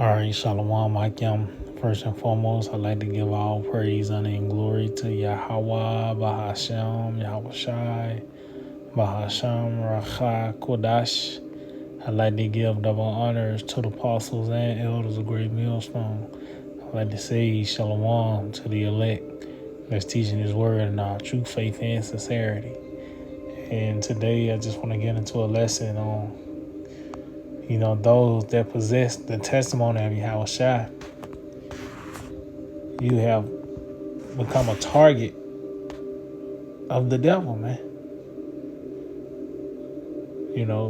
All right, Shalom, Maikyam. First and foremost, I'd like to give all praise, honor, and glory to Yahweh, Bahashem, Yahawashi, Bahashem, Racha, Kodash. I'd like to give double honors to the apostles and elders of Great Millstone. I'd like to say Shalom to the elect that's teaching His word in our true faith and sincerity. And today, I just want to get into a lesson on those that possess the testimony of Yahawashi. You have become a target of the devil, man.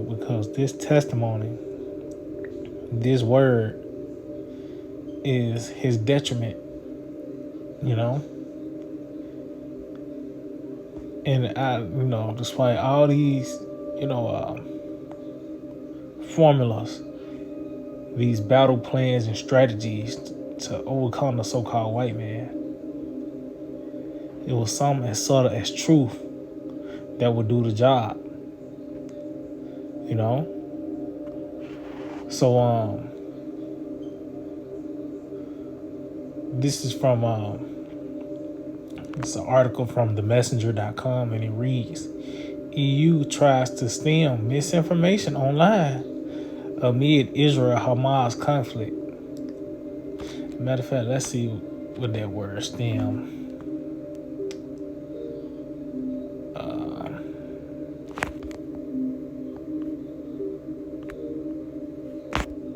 Because this testimony, this word is his detriment, And despite all these, formulas, these battle plans and strategies to overcome the so-called white man, it was something as subtle as truth that would do the job. So this is from it's an article from themessenger.com, and it reads: EU tries to stem misinformation online amid Israel-Hamas conflict. Matter of fact, let's see what that word stem.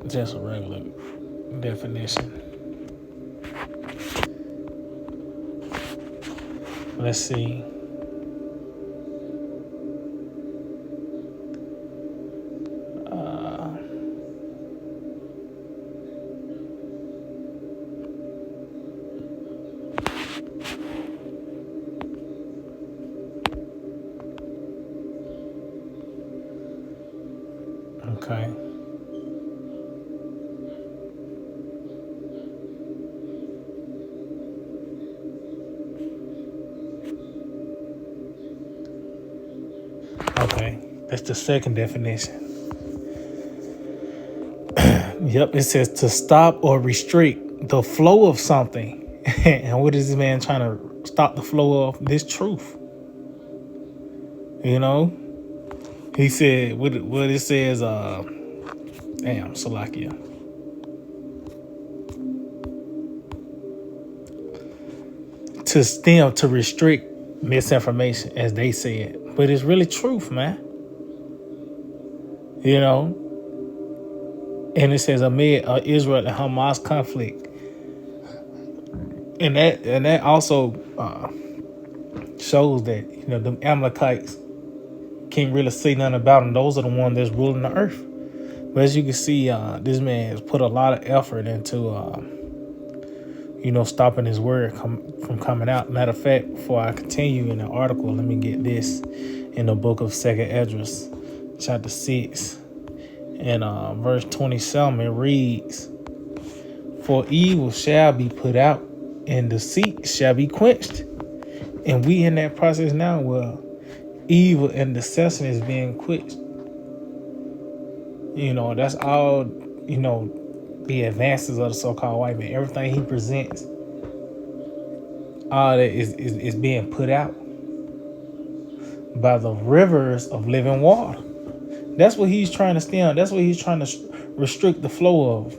Just a regular definition. Let's see. Okay. Okay, that's the second definition. Yep, it says to stop or restrict the flow of something. And what is this man trying to stop the flow of? This truth. He said what it says, Salakia. To stem, to restrict misinformation, as they said. But it's really truth, man. And it says amid Israel and Hamas conflict. And that also shows that, the Amalekites can't really say nothing about them. Those are the ones that's ruling the earth. But as you can see, this man has put a lot of effort into, stopping his word from coming out. Matter of fact, before I continue in the article, let me get this in the book of 2nd Esdras, chapter 6, and verse 27. It reads, "For evil shall be put out, and deceit shall be quenched." And we in that process now where evil and deception is being quenched. That's all, the advances of the so-called white man. Everything he presents, all that is being put out by the rivers of living water. That's what he's trying to stem. That's what he's trying to restrict the flow of.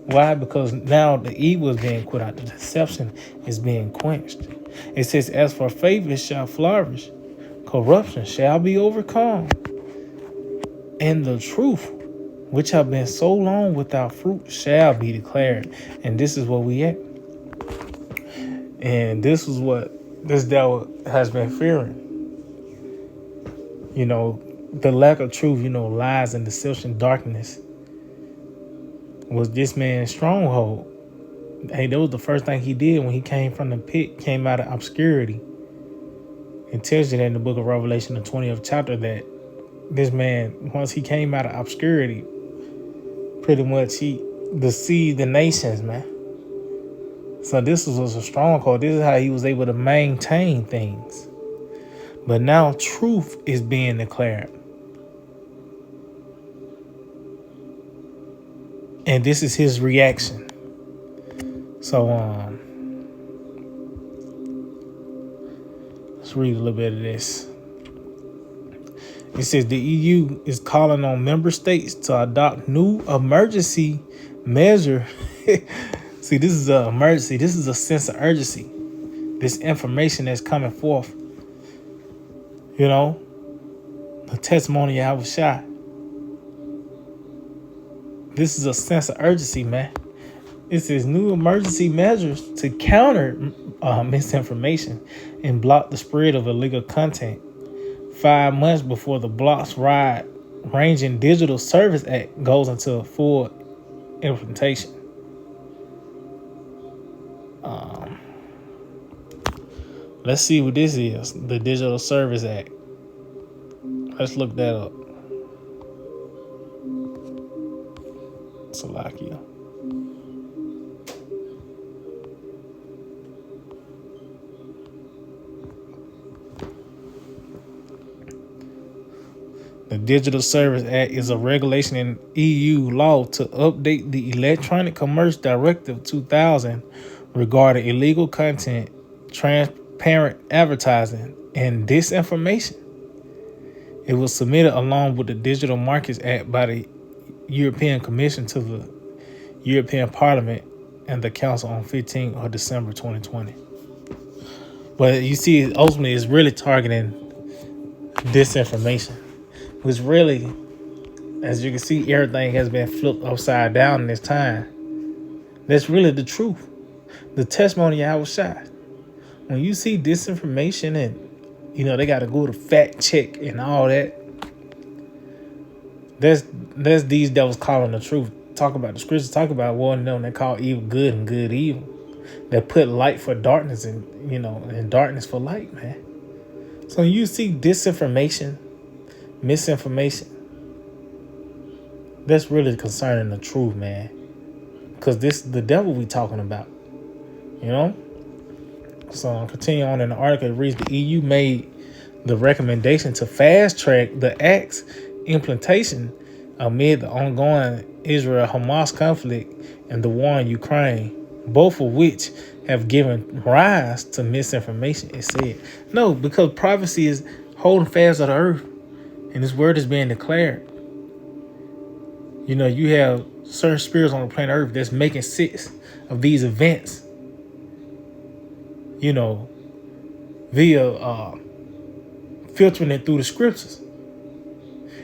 Why? Because now the evil is being put out. The deception is being quenched. It says, as for faith, it shall flourish. Corruption shall be overcome. And the truth, which have been so long without fruit, shall be declared. And this is what we at. And this is what this devil has been fearing. The lack of truth, lies and deception, darkness was this man's stronghold. Hey, that was the first thing he did when he came from the pit, came out of obscurity. It tells you that in the book of Revelation, the 20th chapter, that this man, once he came out of obscurity, pretty much he deceived the nations, man. So this was a stronghold. This is how he was able to maintain things. But now truth is being declared. And this is his reaction. So let's read a little bit of this. It says the EU is calling on member states to adopt new emergency measure. See, this is an emergency. This is a sense of urgency. This information that's coming forth, the testimony I was shot. This is a sense of urgency, man. It says new emergency measures to counter misinformation and block the spread of illegal content. 5 months before the Blocks Wide Ranging Digital Service Act goes into full implementation. Let's see what this is. The Digital Service Act. Let's look that up. Slovakia. The Digital Service Act is a regulation in EU law to update the Electronic Commerce Directive 2000 regarding illegal content, transparent advertising, and disinformation. It was submitted along with the Digital Markets Act by the European Commission to the European Parliament and the Council on 15th of December 2020. But you see, ultimately, it's really targeting disinformation. Which really, as you can see, everything has been flipped upside down in this time. That's really the truth. The testimony I was shot. When you see disinformation and, they got to go to fact check and all that, that's these devils calling the truth. Talk about the scriptures, talk about one of them that call evil good and good evil. That put light for darkness and, and darkness for light, man. So when you see disinformation, misinformation, that's really concerning the truth, man, because this is the devil we talking about, so I'll continue on in the article. It reads, the EU made the recommendation to fast track the act's implementation amid the ongoing Israel-Hamas conflict and the war in Ukraine, both of which have given rise to misinformation. It said no, because prophecy is holding fast of the earth. And this word is being declared. You have certain spirits on the planet Earth that's making sense of these events. Via filtering it through the scriptures.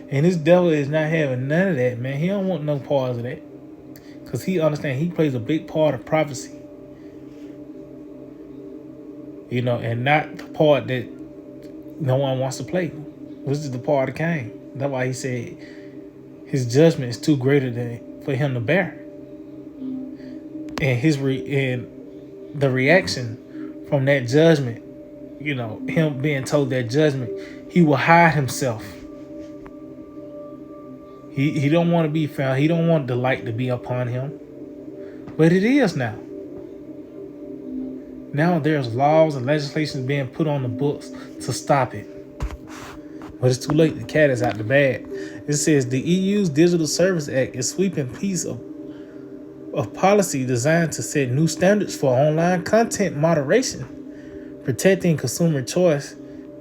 And this devil is not having none of that, man. He don't want no parts of that. Because he understands he plays a big part of prophecy. And not the part that no one wants to play. This is the part of Cain. That's why he said his judgment is too greater for him to bear. And the reaction from that judgment, him being told that judgment, he will hide himself. He don't want to be found. He don't want the light to be upon him. But it is now. Now there's laws and legislation being put on the books to stop it. But it's too late. The cat is out the bag. It says the EU's Digital Service Act is a sweeping piece of policy designed to set new standards for online content moderation, protecting consumer choice,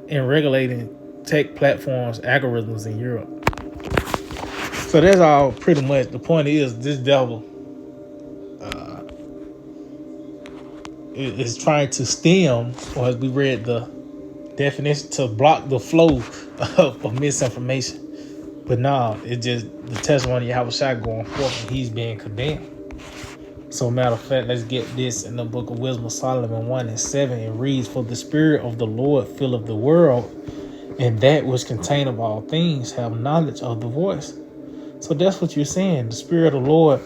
and regulating tech platforms' algorithms in Europe. So that's all pretty much. The point is, this devil is trying to stem, or as we read the definition, to block the flow of misinformation. But no, it's just the testimony of Yahawashi going forth, and he's being condemned. So matter of fact, let's get this in the book of Wisdom of Solomon 1:7. It reads, for the spirit of the Lord filleth the world, and that which contain of all things have knowledge of the voice. So that's what you're saying. The spirit of the Lord,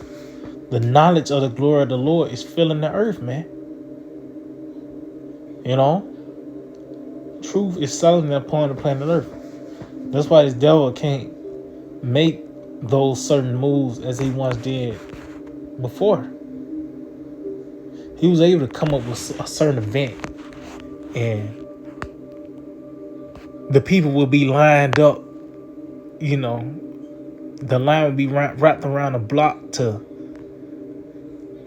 the knowledge of the glory of the Lord is filling the earth, man. Truth is settling upon the planet Earth. That's why this devil can't make those certain moves as he once did before. He was able to come up with a certain event, and the people will be lined up. The line will be wrapped around the block to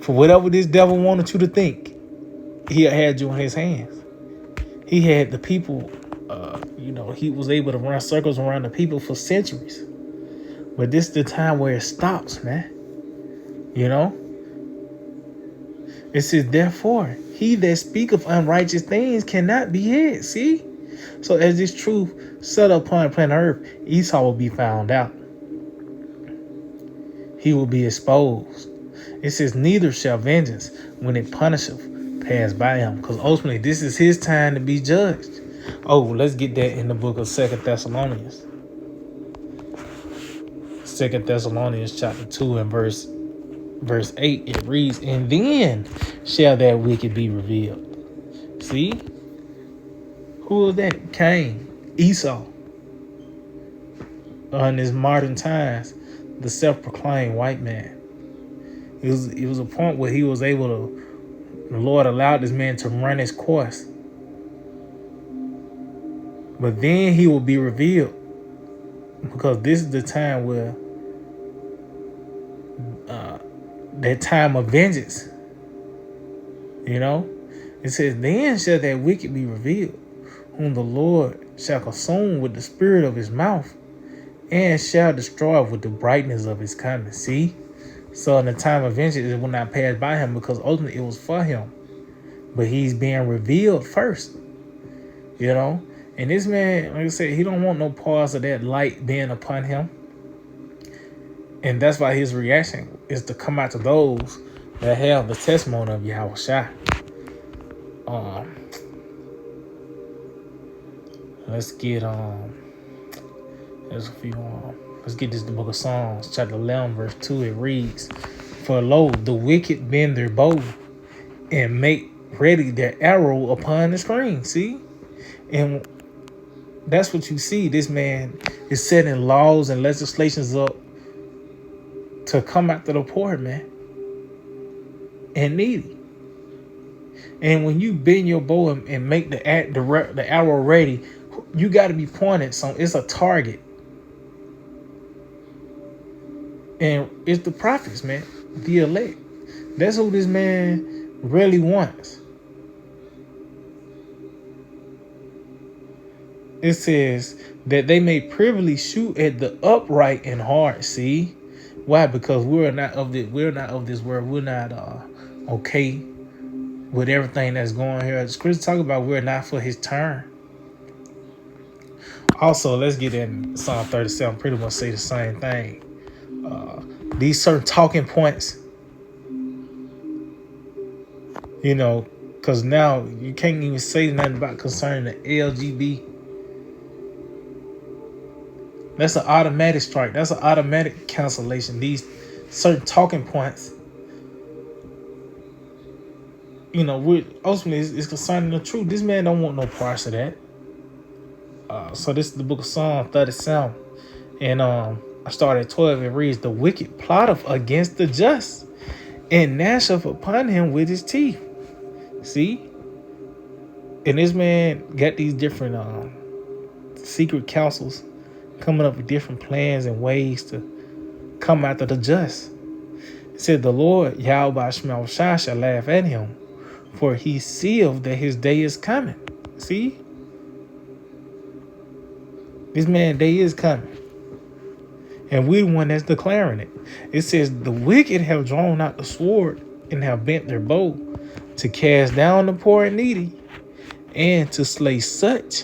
For whatever this devil wanted you to think, he had you in his hands. He had the people, he was able to run circles around the people for centuries. But this is the time where it stops, man. It says, therefore, he that speaketh unrighteous things cannot be hid. See? So as this truth set upon planet Earth, Esau will be found out. He will be exposed. It says, neither shall vengeance, when it punisheth, pass by him. Because ultimately, this is his time to be judged. Oh, let's get that in the book of 2 Thessalonians. 2 Thessalonians chapter 2 and verse 8, it reads, and then shall that wicked be revealed. See? Who is that? Cain, Esau. In his modern times, the self-proclaimed white man. It was a point where he was able to, the Lord allowed this man to run his course. But then he will be revealed. Because this is the time where that time of vengeance. It says, then shall that wicked be revealed, whom the Lord shall consume with the spirit of his mouth, and shall destroy with the brightness of his coming. See? So in the time of vengeance, it will not pass by him, because ultimately it was for him. But he's being revealed first. And this man, like I said, he don't want no parts of that light being upon him. And that's why his reaction is to come out to those that have the testimony of Yahawashi. Let's get let's get this the book of Psalms, chapter 11, verse 2. It reads, for lo, the wicked bend their bow and make ready their arrow upon the string. See? And that's what you see. This man is setting laws and legislations up to come after the poor, man, and needy. And when you bend your bow and make the arrow ready, you got to be pointed. So it's a target. And it's the prophets, man, the elect. That's who this man really wants. It says that they may privily shoot at the upright in heart. See? Why? Because we're not of this world. We're not okay with everything that's going here. Scripture talk about we're not for his turn. Also, let's get in Psalm 37. Pretty much say the same thing. These certain talking points, because now you can't even say nothing about concerning the LGB. That's an automatic strike. That's an automatic cancellation. These certain talking points, ultimately it's concerning the truth. This man don't want no parts of that. So this is the book of Psalm 37. And I started at 12. It reads, the wicked plotteth against the just, and gnasheth upon him with his teeth. See? And this man got these different secret councils coming up with different plans and ways to come after the just. It said, the Lord, Yahawashi, shall laugh at him, for he seeth that his day is coming. See? This man's day is coming. And we're the one that's declaring it. It says, the wicked have drawn out the sword and have bent their bow to cast down the poor and needy, and to slay such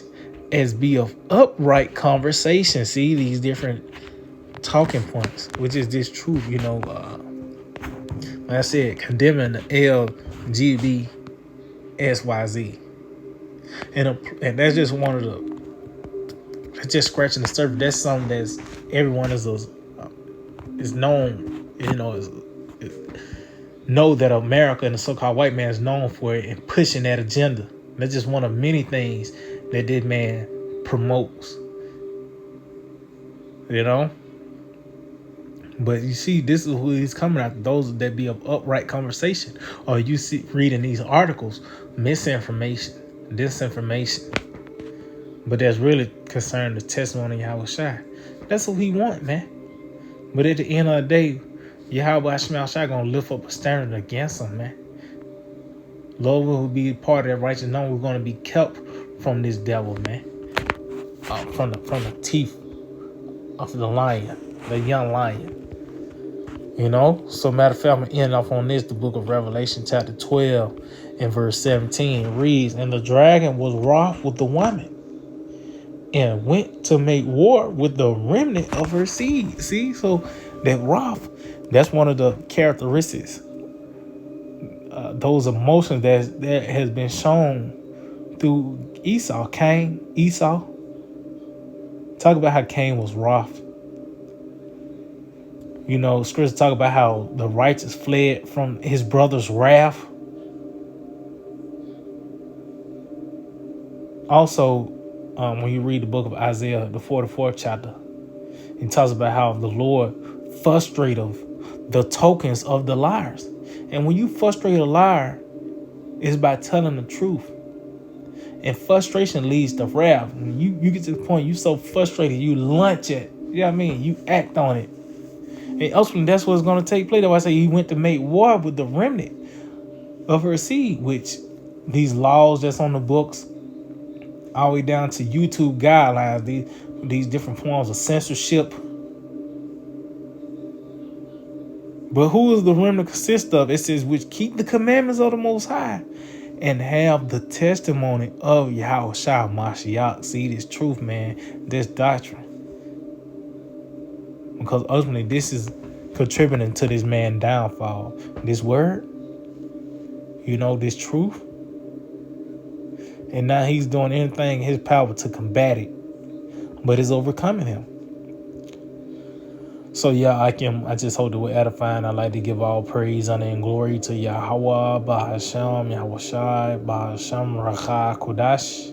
as be of upright conversation. See, these different talking points, which is this truth, like I said, condemning the LGBTQIA. And that's just one of that's just scratching the surface. That's something that's everyone is known, know that America and the so-called white man is known for it and pushing that agenda. That's just one of many things that this man promotes. But you see, this is who he's coming after, those that be of upright conversation. Or you see, reading these articles, misinformation, disinformation. But that's really concerned the testimony of Yahawashi. That's what he want, man. But at the end of the day, Yahawashi gonna lift up a standard against them, man. Lord will be part of that righteous. Know we're gonna be kept from this devil, man. From the teeth of the lion, the young lion. So matter of fact, I'm gonna end off on this. The book of Revelation, chapter 12, and verse 17 reads, "And the dragon was wroth with the woman, and went to make war with the remnant of her seed." See, so that wrath, that's one of the characteristics, those emotions that has been shown through Esau. Talk about how Cain was wroth. Scripture talk about how the righteous fled from his brother's wrath. Also, when you read the book of Isaiah, the 44th chapter, it talks about how the Lord frustrateth the tokens of the liars. And when you frustrate a liar, it's by telling the truth. And frustration leads to wrath. When you get to the point you so frustrated, you lunch it. You know what I mean? You act on it. And ultimately, that's what's going to take place. That's why I say he went to make war with the remnant of her seed, which these laws that's on the books, all the way down to YouTube guidelines, these different forms of censorship. But who is the remnant consist of? It says, which keep the commandments of the Most High and have the testimony of Yahawashi Mashiach. See, this truth, man, this doctrine. Because ultimately, this is contributing to this man's downfall. This word, this truth. And now he's doing anything in his power to combat it. But it's overcoming him. So I just hope that we're edifying. I like to give all praise, honor, and glory to Yahweh, Bahasham, Yahawashi, Bahasham, Racha, Kodash.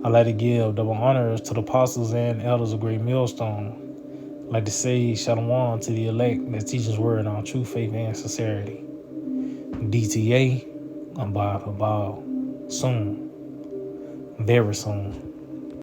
I like to give double honors to the apostles and elders of Great Millstone. I like to say Shalom to the elect that teaches word on true faith and sincerity. DTA, I'm Bob, soon, very soon.